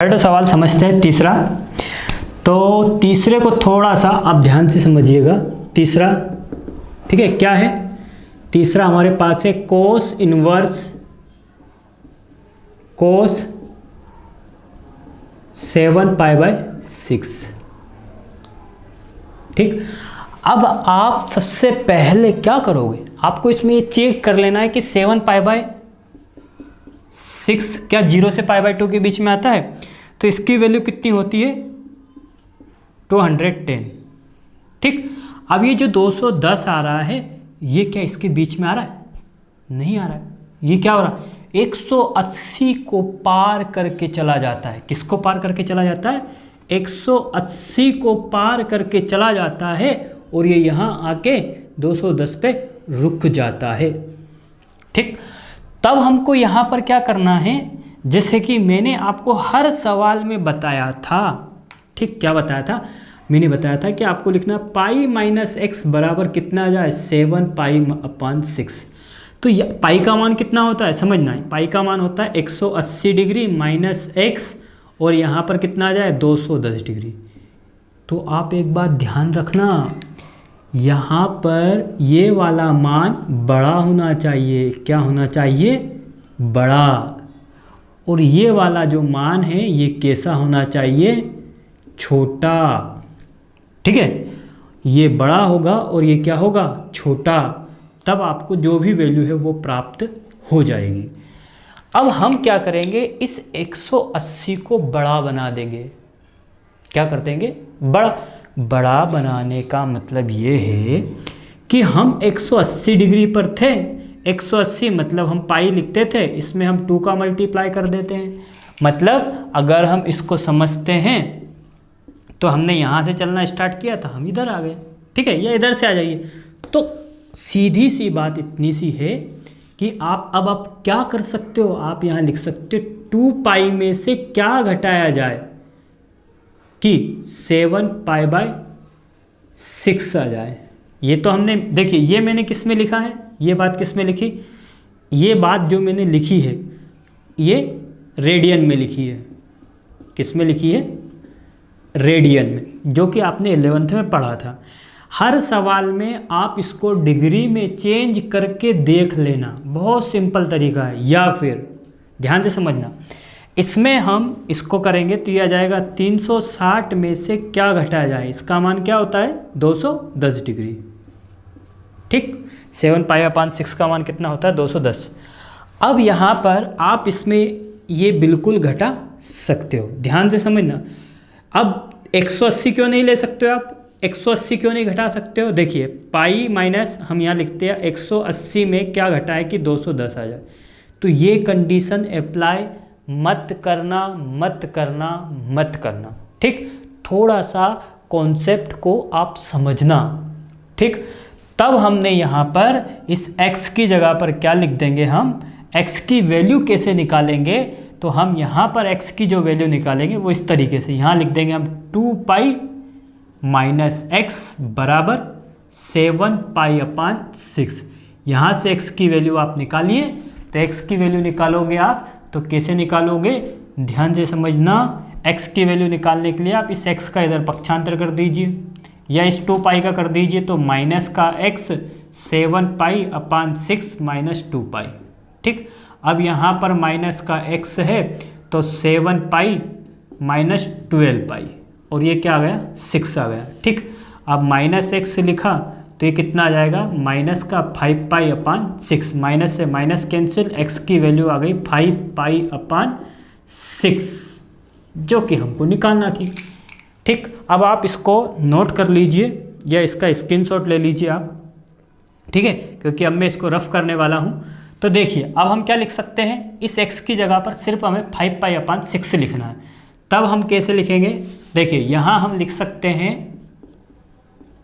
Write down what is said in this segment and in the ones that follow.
Third सवाल समझते हैं तीसरा। तो तीसरे को थोड़ा सा आप ध्यान से समझिएगा। तीसरा ठीक है, क्या है तीसरा? हमारे पास है कोस इनवर्स कोस 7π/6। ठीक, अब आप सबसे पहले क्या करोगे, आपको इसमें ये चेक कर लेना है कि 7π/6 क्या 0 से π/2 के बीच में आता है। तो इसकी वैल्यू कितनी होती है? 210। ठीक, अब ये जो 210 आ रहा है ये क्या इसके बीच में आ रहा है? नहीं आ रहा है। ये क्या हो रहा है? 180 को पार करके चला जाता है। किसको पार करके चला जाता है? 180 को पार करके चला जाता है और ये यहाँ आके 210 पे रुक जाता है। ठीक, तब हमको यहाँ पर क्या करना है, जैसे कि मैंने आपको हर सवाल में बताया था। ठीक, क्या बताया था? मैंने बताया था कि आपको लिखना π-x बराबर कितना आ जाए? 7π/6। तो पाई का मान कितना होता है समझना है। पाई का मान होता है 180 डिग्री माइनस x और यहाँ पर कितना आ जाए? 210 डिग्री। तो आप एक बात ध्यान रखना, यहाँ पर ये वाला मान बड़ा होना चाहिए। क्या होना चाहिए? बड़ा। और ये वाला जो मान है ये कैसा होना चाहिए? छोटा। ठीक है, ये बड़ा होगा और ये क्या होगा? छोटा। तब आपको जो भी वैल्यू है वो प्राप्त हो जाएगी। अब हम क्या करेंगे, इस 180 को बड़ा बना देंगे। क्या कर देंगे? बड़ा बनाने का मतलब ये है कि हम 180 डिग्री पर थे। 180 मतलब हम पाई लिखते थे, इसमें हम 2 का मल्टीप्लाई कर देते हैं। मतलब अगर हम इसको समझते हैं तो हमने यहाँ से चलना स्टार्ट किया था, हम इधर आ गए। ठीक है, या इधर से आ जाइए। तो सीधी सी बात इतनी सी है कि आप क्या कर सकते हो, आप यहाँ लिख सकते हो 2π में से क्या घटाया जाए कि 7π/6 आ जाए। ये तो हमने देखिए, ये मैंने किस में लिखा है, ये बात किस में लिखी? ये बात जो मैंने लिखी है ये रेडियन में लिखी है। किस में लिखी है? रेडियन में, जो कि आपने 11th में पढ़ा था। हर सवाल में आप इसको डिग्री में चेंज करके देख लेना, बहुत सिंपल तरीका है। या फिर ध्यान से समझना, इसमें हम इसको करेंगे तो यह आ जाएगा 360 में से क्या घटाया जाए, इसका मान क्या होता है? 210 डिग्री। ठीक, 7π/6 का मान कितना होता है? 210। अब यहाँ पर आप इसमें ये बिल्कुल घटा सकते हो, ध्यान से समझना। अब 180 क्यों नहीं ले सकते हो आप? 180 क्यों नहीं घटा सकते हो? देखिए पाई माइनस हम यहाँ लिखते हैं 180 में क्या घटा है कि 210 आ जाए। तो ये कंडीशन अप्लाई मत करना, मत करना, मत करना। ठीक, थोड़ा सा कॉन्सेप्ट को आप समझना। ठीक, तब हमने यहाँ पर इस x की जगह पर क्या लिख देंगे, हम x की वैल्यू कैसे निकालेंगे? तो हम यहाँ पर x की जो वैल्यू निकालेंगे वो इस तरीके से, यहाँ लिख देंगे हम 2π-x बराबर 7π/6। यहाँ से x की वैल्यू आप निकालिए। तो x की वैल्यू निकालोगे आप तो कैसे निकालोगे? ध्यान से समझना। x की वैल्यू निकालने के लिए आप इस x का इधर पक्षांतर कर दीजिए या इस 2π का कर दीजिए। तो माइनस का x 7π/6 माइनस 2π। ठीक, अब यहाँ पर माइनस का x है तो 7π माइनस 12π और ये क्या आ गया? 6 आ गया। ठीक, अब माइनस x लिखा तो ये कितना आ जाएगा? माइनस का 5π/6। माइनस से माइनस कैंसिल, x की वैल्यू आ गई 5π/6 जो कि हमको निकालना थी। ठीक, अब आप इसको नोट कर लीजिए या इसका स्क्रीनशॉट ले लीजिए आप। ठीक है, क्योंकि अब मैं इसको रफ करने वाला हूँ। तो देखिए अब हम क्या लिख सकते हैं, इस x की जगह पर सिर्फ हमें 5π/6 लिखना है। तब हम कैसे लिखेंगे? देखिए यहाँ हम लिख सकते हैं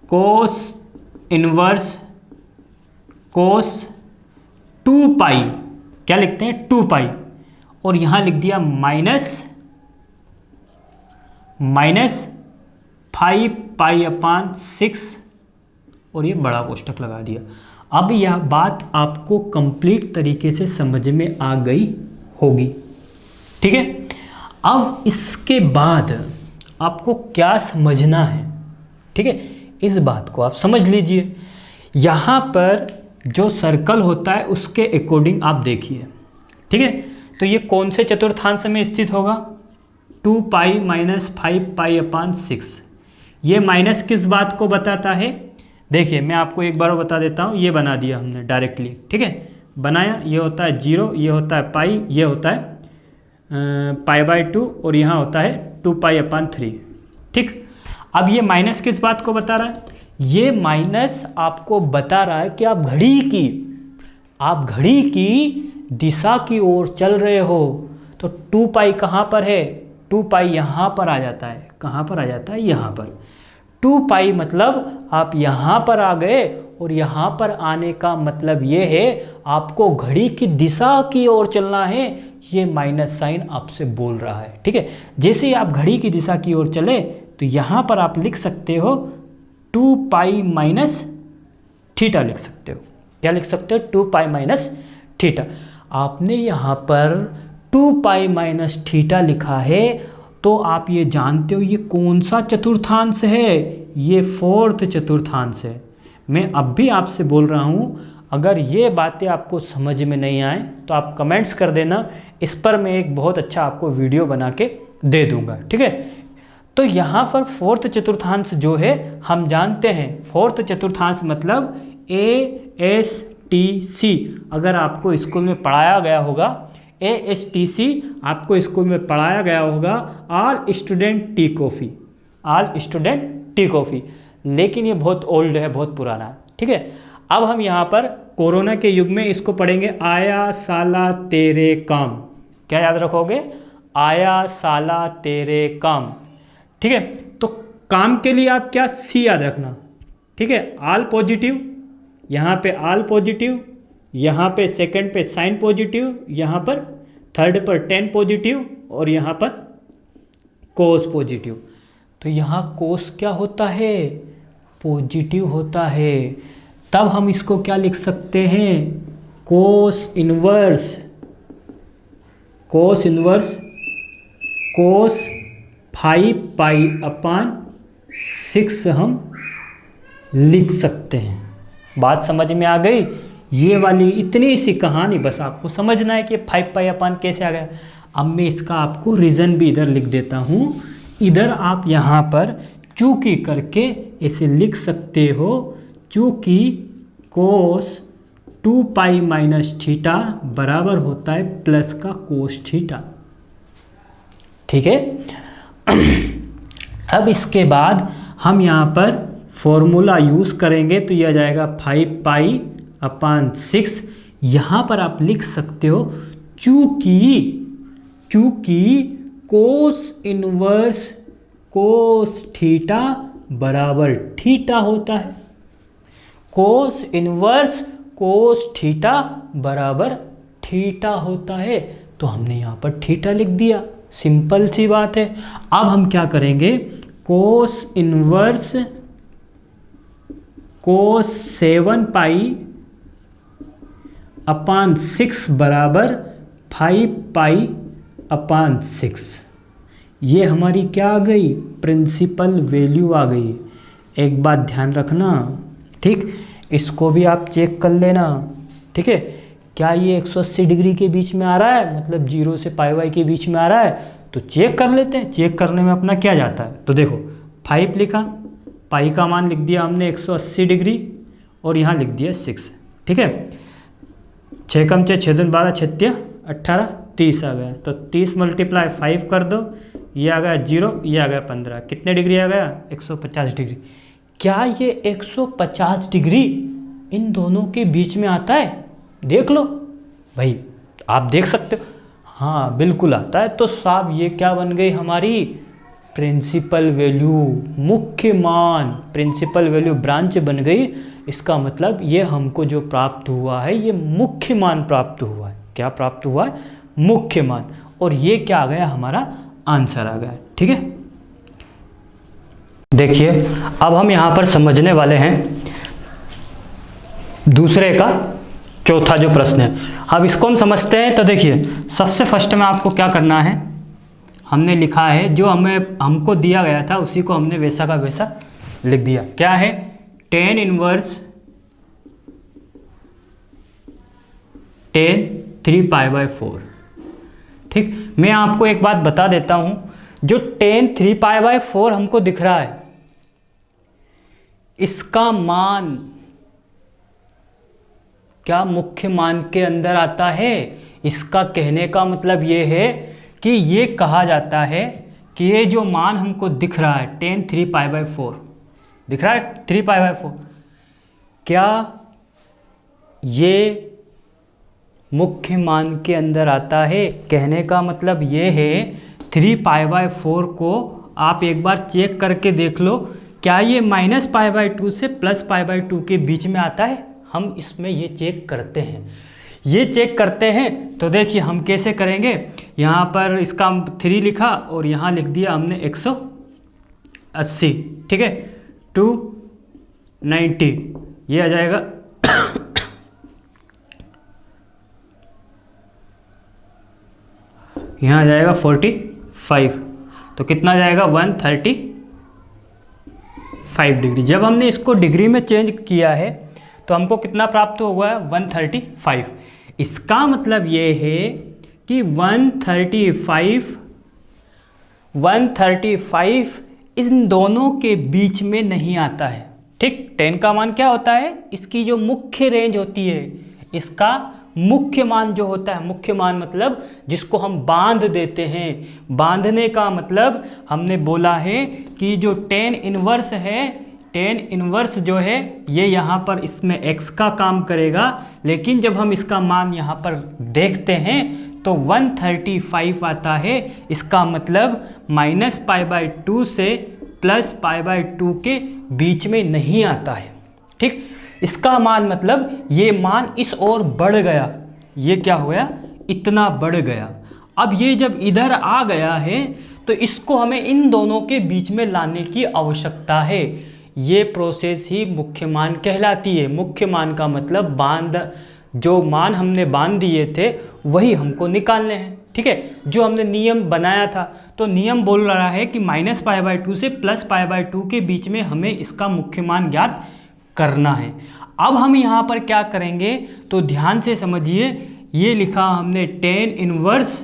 कोस इनवर्स कोस 2π। क्या लिखते हैं? 2π। और यहाँ लिख दिया माइनस 5π/6 और ये बड़ा कोष्ठक लगा दिया। अब यह बात आपको कंप्लीट तरीके से समझ में आ गई होगी। ठीक है, अब इसके बाद आपको क्या समझना है, ठीक है, इस बात को आप समझ लीजिए। यहाँ पर जो सर्कल होता है उसके अकॉर्डिंग आप देखिए, ठीक है। तो ये कौन से चतुर्थांश में स्थित होगा, 2 पाई माइनस 5 पाई अपान 6। ये माइनस किस बात को बताता है, देखिए मैं आपको एक बार बता देता हूँ। ये बना दिया हमने डायरेक्टली, ठीक है, बनाया। ये होता है 0, ये होता है पाई, ये होता है π/2 और यहाँ होता है 2 पाई अपान 3, ठीक। अब ये माइनस किस बात को बता रहा है, ये माइनस आपको बता रहा है कि आप घड़ी की दिशा की ओर चल रहे हो। तो 2 पाई कहाँ पर है, 2 पाई यहाँ पर आ जाता है। कहाँ पर आ जाता है, यहाँ पर। 2 पाई मतलब आप यहाँ पर आ गए, और यहाँ पर आने का मतलब ये है आपको घड़ी की दिशा की ओर चलना है। ये माइनस साइन आपसे बोल रहा है, ठीक है। जैसे ही आप घड़ी की दिशा की ओर चले तो यहाँ पर आप लिख सकते हो 2 पाई माइनस थीटा लिख सकते हो। क्या लिख सकते हो, 2 पाई माइनस थीटा। आपने यहाँ पर 2 पाई माइनस थीटा लिखा है, तो आप ये जानते हो ये कौन सा चतुर्थांश है, ये 4th चतुर्थांश है। मैं अब भी आपसे बोल रहा हूँ, अगर ये बातें आपको समझ में नहीं आए तो आप कमेंट्स कर देना, इस पर मैं एक बहुत अच्छा आपको वीडियो बना के दे दूँगा, ठीक है। तो यहाँ पर 4th चतुर्थांश जो है हम जानते हैं, 4th चतुर्थांश मतलब ASTC। अगर आपको स्कूल में पढ़ाया गया होगा ASTC, आपको स्कूल में पढ़ाया गया होगा all student tea coffee, all student tea coffee. लेकिन ये बहुत ओल्ड है, बहुत पुराना है, ठीक है। अब हम यहाँ पर कोरोना के युग में इसको पढ़ेंगे, आया साला तेरे काम। क्या याद रखोगे, आया साला तेरे काम, ठीक है। तो काम के लिए आप क्या, सी याद रखना, ठीक है। ऑल पॉजिटिव, यहाँ पे ऑल पॉजिटिव, यहाँ पे सेकंड पे साइन पॉजिटिव, यहाँ पर थर्ड पर टेन पॉजिटिव, और यहाँ पर कोस पॉजिटिव। तो यहाँ कोस क्या होता है, पॉजिटिव होता है। तब हम इसको क्या लिख सकते हैं, कोस इनवर्स, कोस इनवर्स कोस 5 पाई अपान 6 हम लिख सकते हैं। बात समझ में आ गई, ये वाली इतनी सी कहानी बस आपको समझना है कि 5 पाई अपान कैसे आ गया। अब मैं इसका आपको रीज़न भी इधर लिख देता हूँ। इधर आप यहाँ पर चूंकि करके ऐसे लिख सकते हो, चूंकि कोस 2 पाई माइनस थीटा बराबर होता है प्लस का कोस थीटा, ठीक है। अब इसके बाद हम यहाँ पर फॉर्मूला यूज़ करेंगे, तो यह आ जाएगा 5 पाई अपान 6। यहाँ पर आप लिख सकते हो चूंकि कोस इनवर्स कोस थीटा बराबर थीटा होता है, कोस इनवर्स कोस थीटा बराबर थीटा होता है, तो हमने यहाँ पर थीटा लिख दिया। सिंपल सी बात है। अब हम क्या करेंगे, कोस इनवर्स कोस 7 पाई अपान 6 बराबर 5 पाई अपान 6। ये हमारी क्या आ गई, प्रिंसिपल वैल्यू आ गई। एक बात ध्यान रखना, ठीक, इसको भी आप चेक कर लेना, ठीक है। क्या ये 180 डिग्री के बीच में आ रहा है, मतलब 0 से पाई के बीच में आ रहा है, तो चेक कर लेते हैं। चेक करने में अपना क्या जाता है, तो देखो 5 लिखा, पाई का मान लिख दिया हमने 180 डिग्री, और यहाँ लिख दिया 6, ठीक है। 6 कम 6 6 12 6 18 30 आ गया, तो 30 × 5 कर दो, ये आ गया 0, ये आ गया 15। कितने डिग्री आ गया, 150 डिग्री। क्या ये 150 डिग्री इन दोनों के बीच में आता है, देख लो भाई, आप देख सकते हो, हाँ बिल्कुल आता है। तो साहब ये क्या बन गई हमारी प्रिंसिपल वैल्यू, मुख्य मान, प्रिंसिपल वैल्यू ब्रांच बन गई। इसका मतलब ये हमको जो प्राप्त हुआ है ये मुख्य मान प्राप्त हुआ है। क्या प्राप्त हुआ है, मुख्य मान, और ये क्या आ गया, हमारा आंसर आ गया, ठीक है। देखिए अब हम यहाँ पर समझने वाले हैं दूसरे का चौथा जो प्रश्न है। अब इसको हम समझते हैं। तो देखिए सबसे फर्स्ट में आपको क्या करना है, हमने लिखा है, जो हमको दिया गया था उसी को हमने वैसा का वैसा लिख दिया। क्या है? tan inverse 3π/4। ठीक, मैं आपको एक बात बता देता हूं, जो tan 3π/4 हमको दिख रहा है, इसका मान क्या मुख्य मान के अंदर आता है? इसका कहने का मतलब ये है कि ये कहा जाता है कि ये जो मान हमको दिख रहा है tan 3π/4 दिख रहा है 3π/4, क्या ये मुख्य मान के अंदर आता है? कहने का मतलब ये है 3π/4 को आप एक बार चेक करके देख लो, क्या ये -π/2 से +π/2 के बीच में आता है? हम इसमें ये चेक करते हैं। ये चेक करते हैं तो देखिए हम कैसे करेंगे। यहाँ पर इसका 3 लिखा और यहाँ लिख दिया हमने 180। ठीक है, 290 ये आ जाएगा यहाँ आ जाएगा 45, तो कितना आ जाएगा 135 डिग्री। जब हमने इसको डिग्री में चेंज किया है तो हमको कितना प्राप्त हुआ है? 135। इसका मतलब ये है कि 135 इन दोनों के बीच में नहीं आता है। ठीक, tan का मान क्या होता है? इसकी जो मुख्य रेंज होती है, इसका मुख्य मान जो होता है, मुख्य मान मतलब जिसको हम बांध देते हैं। बांधने का मतलब हमने बोला है कि जो tan इनवर्स है, tan इनवर्स जो है ये यहाँ पर इसमें x का काम करेगा, लेकिन जब हम इसका मान यहाँ पर देखते हैं तो 135 आता है। इसका मतलब -π/2 से +π/2 के बीच में नहीं आता है। ठीक, इसका मान मतलब ये मान इस ओर बढ़ गया, ये क्या हो गया? इतना बढ़ गया। अब ये जब इधर आ गया है तो इसको हमें इन दोनों के बीच में लाने की आवश्यकता है। ये प्रोसेस ही मुख्य मान कहलाती है। मुख्य मान का मतलब जो मान हमने बांध दिए थे वही हमको निकालने हैं। ठीक है, जो हमने नियम बनाया था, तो नियम बोल रहा है कि -π/2 से +π/2 के बीच में हमें इसका मुख्य मान ज्ञात करना है। अब हम यहाँ पर क्या करेंगे तो ध्यान से समझिए। ये लिखा हमने tan इनवर्स,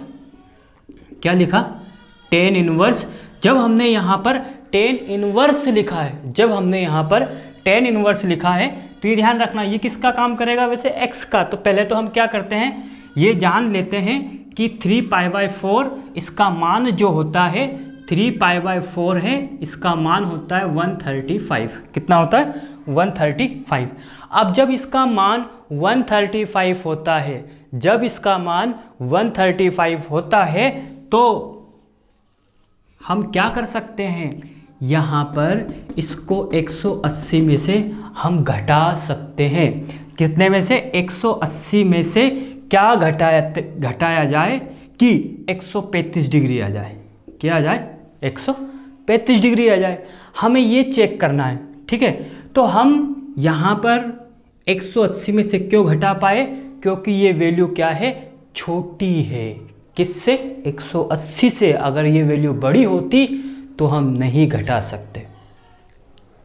क्या लिखा? tan inverse. जब हमने यहाँ पर tan इनवर्स लिखा है, जब हमने यहाँ पर tan इनवर्स लिखा है तो ये ध्यान रखना, ये किसका काम करेगा? वैसे x का। तो पहले तो हम क्या करते हैं, ये जान लेते हैं कि 3π/4 इसका मान जो होता है 3π/4 है, इसका मान होता है 135। कितना होता है? 135। अब जब इसका मान 135 होता है, जब इसका मान 135 होता है तो हम क्या कर सकते हैं? यहाँ पर इसको 180 में से हम घटा सकते हैं। कितने में से? 180 में से क्या घटाया जाए कि 135 डिग्री आ जाए। क्या आ जाए? 135 डिग्री आ जाए। हमें ये चेक करना है। ठीक है, तो हम यहाँ पर 180 में से क्यों घटा पाए? क्योंकि ये वैल्यू क्या है? छोटी है। किससे? 180 से। अगर ये वैल्यू बड़ी होती तो हम नहीं घटा सकते।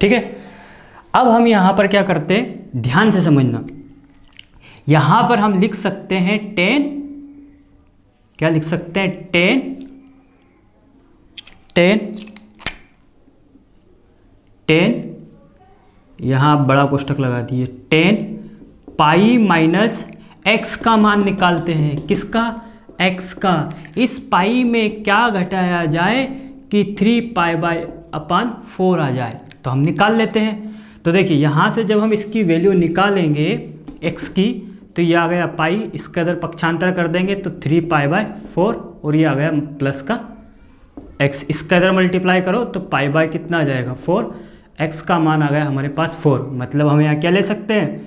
ठीक है, अब हम यहाँ पर क्या करते हैं, ध्यान से समझना। यहाँ पर हम लिख सकते हैं tan, क्या लिख सकते हैं? tan यहाँ बड़ा कोष्ठक लगा दिए, tan पाई माइनस x का मान निकालते हैं। किसका? x का। इस पाई में क्या घटाया जाए कि 3π/4 आ जाए, तो हम निकाल लेते हैं। तो देखिए यहाँ से जब हम इसकी वैल्यू निकालेंगे x की, तो ये आ गया पाई, इसके अंदर पक्षांतर कर देंगे तो 3π/4 और ये आ गया प्लस का x, इसके अंदर मल्टीप्लाई करो तो पाई बाय कितना आ जाएगा? 4। x का मान आ गया हमारे पास 4, मतलब हम यहाँ क्या ले सकते हैं?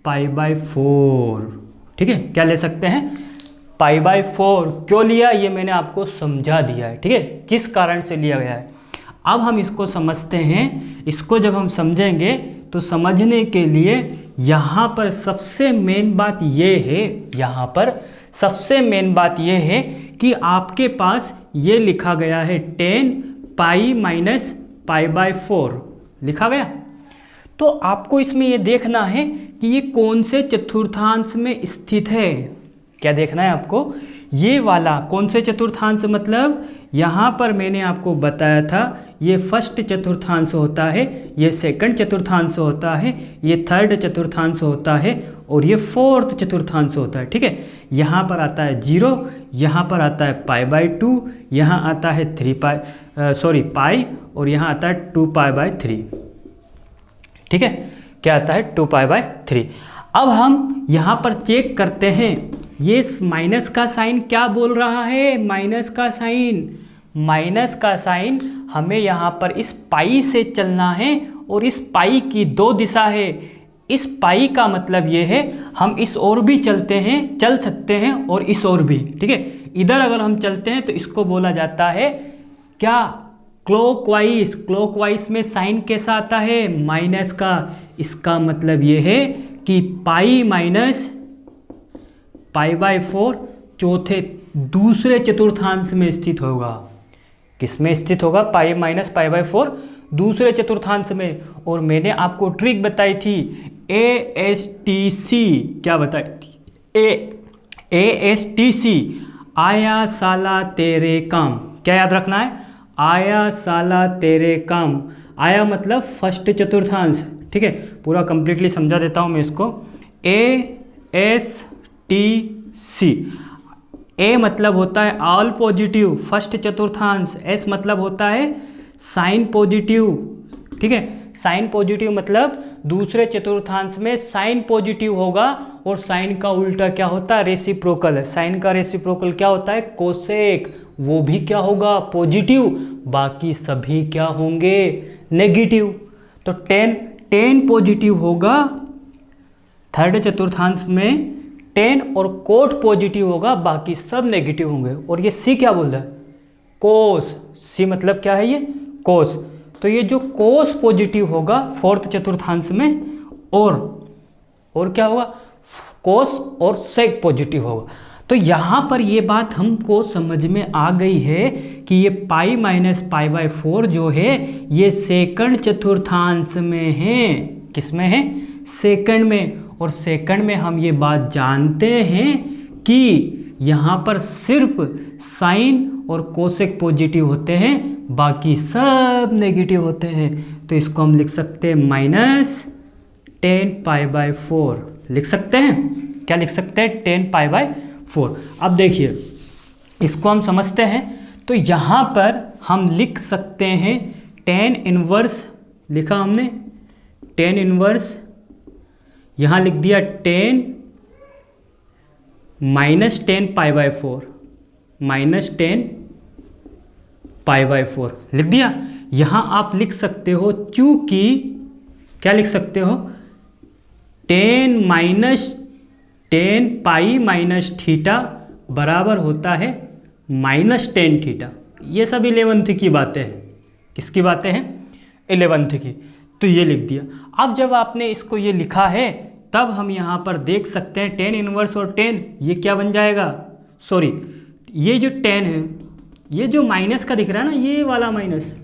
π/4। ठीक है, क्या ले सकते हैं? π/4। क्यों लिया ये मैंने आपको समझा दिया है। ठीक है, किस कारण से लिया गया है। अब हम इसको समझते हैं। इसको जब हम समझेंगे तो समझने के लिए यहाँ पर सबसे मेन बात ये है, यहाँ पर सबसे मेन बात ये है कि आपके पास ये लिखा गया है 10 पाई माइनस पाई बाय 4 लिखा गया। तो आपको इसमें ये देखना है कि ये कौन से चतुर्थांश में स्थित है। क्या देखना है आपको, ये वाला कौन से चतुर्थांश, मतलब यहाँ पर मैंने आपको बताया था ये फर्स्ट चतुर्थांश होता है, ये सेकंड चतुर्थांश होता है, ये थर्ड चतुर्थांश होता है और ये फोर्थ चतुर्थांश होता है। ठीक है, यहाँ पर आता है 0, यहाँ पर आता है पाई बाय 2, यहाँ आता है पाई और यहाँ आता है 2 पाई बाय 3। ठीक है, क्या आता है 2 पाई बाय 3। अब हम यहाँ पर चेक करते हैं ये माइनस का साइन क्या बोल रहा है, माइनस का साइन हमें यहाँ पर इस पाई से चलना है और इस पाई की 2 दिशा है। इस पाई का मतलब ये है हम इस ओर भी चल सकते हैं और इस ओर भी। ठीक है, इधर अगर हम चलते हैं तो इसको बोला जाता है क्या, क्लॉकवाइज में साइन कैसा आता है, माइनस का। इसका मतलब ये है कि पाई माइनस पाई बाय 4 चौथे दूसरे चतुर्थांश में स्थित होगा। किस में स्थित होगा, पाई माइनस पाई बाय 4 दूसरे चतुर्थांश में। और मैंने आपको ट्रिक बताई थी ASTC, क्या बताई थी, ASTC, आया साला तेरे काम। क्या याद रखना है, आया साला तेरे काम। आया मतलब फर्स्ट चतुर्थांश। ठीक है, पूरा कंप्लीटली समझा देता हूँ मैं इसको। ASTC, ए मतलब होता है ऑल पॉजिटिव, फर्स्ट चतुर्थांश। एस मतलब होता है साइन पॉजिटिव। ठीक है, साइन पॉजिटिव मतलब दूसरे चतुर्थांश में साइन पॉजिटिव होगा और साइन का उल्टा क्या होता है, रेसिप्रोकल। साइन का रेसिप्रोकल क्या होता है, कोसेक, वो भी क्या होगा, पॉजिटिव। बाकी सभी क्या होंगे, नेगेटिव। तो 10 पॉजिटिव होगा थर्ड चतुर्थांश में, 10 और कोट पॉजिटिव होगा, बाकी सब नेगेटिव होंगे। और ये सी क्या बोल रहा है, कोस। सी मतलब क्या है, ये कोस। तो ये जो कोस पॉजिटिव होगा फोर्थ चतुर्थांश में, और क्या होगा, कोस और सेक पॉजिटिव होगा। तो यहाँ पर ये बात हमको समझ में आ गई है कि ये पाई माइनस पाई बाय 4 जो है ये सेकंड चतुर्थांश में है। किस में है, सेकंड में। और सेकंड में हम ये बात जानते हैं कि यहाँ पर सिर्फ साइन और कोसेक पॉजिटिव होते हैं, बाकी सब नेगेटिव होते हैं। तो इसको हम लिख सकते हैं -10 पाई बाय 4 लिख सकते हैं। क्या लिख सकते हैं, 10 पाई बाय 4। अब देखिए इसको हम समझते हैं। तो यहाँ पर हम लिख सकते हैं tan इनवर्स, लिखा हमने tan इनवर्स, यहाँ लिख दिया 10 -10 पाई बाय 4, -10 पाई बाय 4 लिख दिया। यहाँ आप लिख सकते हो चूंकि, क्या लिख सकते हो, 10 पाई माइनस थीटा बराबर होता है -10 थीटा। ये सब 11th की बातें हैं। किसकी बातें हैं, 11th की। तो ये लिख दिया। अब जब आपने इसको ये लिखा है तब हम यहाँ पर देख सकते हैं tan इनवर्स और tan ये क्या बन जाएगा, सॉरी ये जो tan है, ये जो माइनस का दिख रहा है ना, ये वाला माइनस,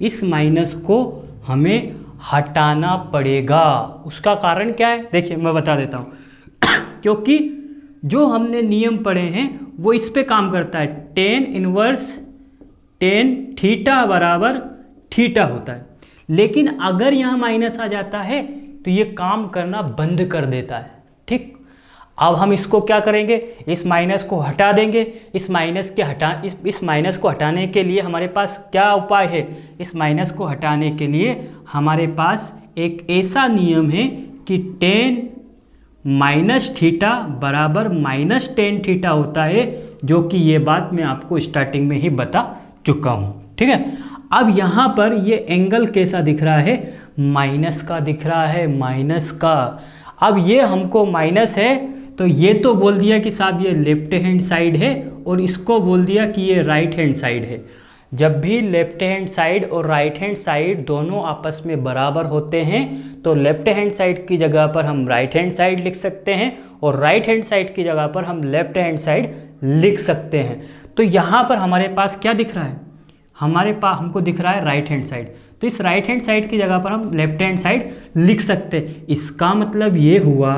इस माइनस को हमें हटाना पड़ेगा। उसका कारण क्या है, देखिए मैं बता देता हूँ क्योंकि जो हमने नियम पढ़े हैं वो इस पे काम करता है। tan इनवर्स tan थीटा बराबर थीटा होता है, लेकिन अगर यहाँ माइनस आ जाता है तो ये काम करना बंद कर देता है। ठीक, अब हम इसको क्या करेंगे, इस माइनस को हटा देंगे। इस माइनस को हटाने के लिए हमारे पास क्या उपाय है, इस माइनस को हटाने के लिए हमारे पास एक ऐसा नियम है कि tan माइनस थीटा बराबर -10 थीटा होता है, जो कि ये बात मैं आपको स्टार्टिंग में ही बता चुका हूँ। ठीक है, अब यहाँ पर ये एंगल कैसा दिख रहा है, माइनस का दिख रहा है, माइनस का। अब ये हमको माइनस है तो ये तो बोल दिया कि साहब ये लेफ्ट हैंड साइड है, और इसको बोल दिया कि ये राइट हैंड साइड है। जब भी लेफ्ट हैंड साइड और राइट हैंड साइड दोनों आपस में बराबर होते हैं तो लेफ्ट हैंड साइड की जगह पर हम राइट हैंड साइड लिख सकते हैं और राइट हैंड साइड की जगह पर हम लेफ्ट हैंड साइड लिख सकते हैं। तो यहाँ पर हमारे पास क्या दिख रहा है, हमारे पास हमको दिख रहा है राइट हैंड साइड, तो इस राइट हैंड साइड की जगह पर हम लेफ्ट हैंड साइड लिख सकते हैं। इसका मतलब ये हुआ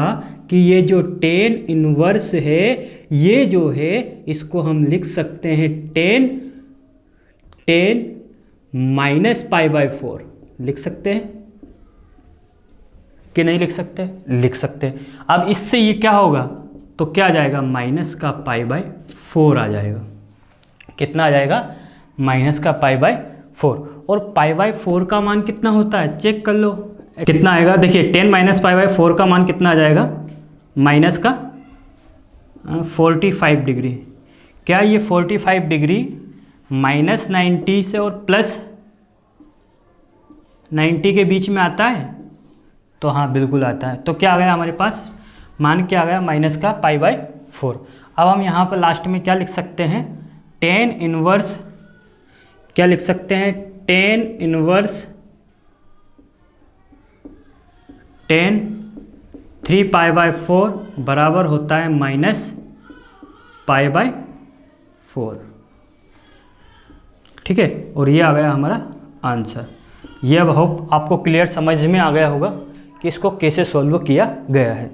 कि ये जो टेन इनवर्स है ये जो है इसको हम लिख सकते हैं टेन माइनस पाई बाय 4 लिख सकते हैं कि नहीं लिख सकते? लिख सकते हैं। अब इससे ये क्या होगा, तो क्या आ जाएगा, माइनस का पाई बाय 4 आ जाएगा। कितना आ जाएगा, माइनस का पाई बाय 4। और पाई बाय 4 का मान कितना होता है, चेक कर लो कितना आएगा। देखिए 10 माइनस पाई बाय 4 का मान कितना आ जाएगा, माइनस का 45 डिग्री। क्या ये 45 डिग्री माइनस 90 से और प्लस 90 के बीच में आता है? तो हाँ बिल्कुल आता है। तो क्या आ गया हमारे पास, मान क्या आ गया, माइनस का पाई बाय 4। अब हम यहाँ पर लास्ट में क्या लिख सकते हैं, टेन इनवर्स, क्या लिख सकते हैं, टेन इनवर्स 3 पाई बाय 4 बराबर होता है माइनस पाई बाय 4। ठीक है, और ये आ गया हमारा आंसर। ये अब होप आपको क्लियर समझ में आ गया होगा कि इसको कैसे सॉल्व किया गया है।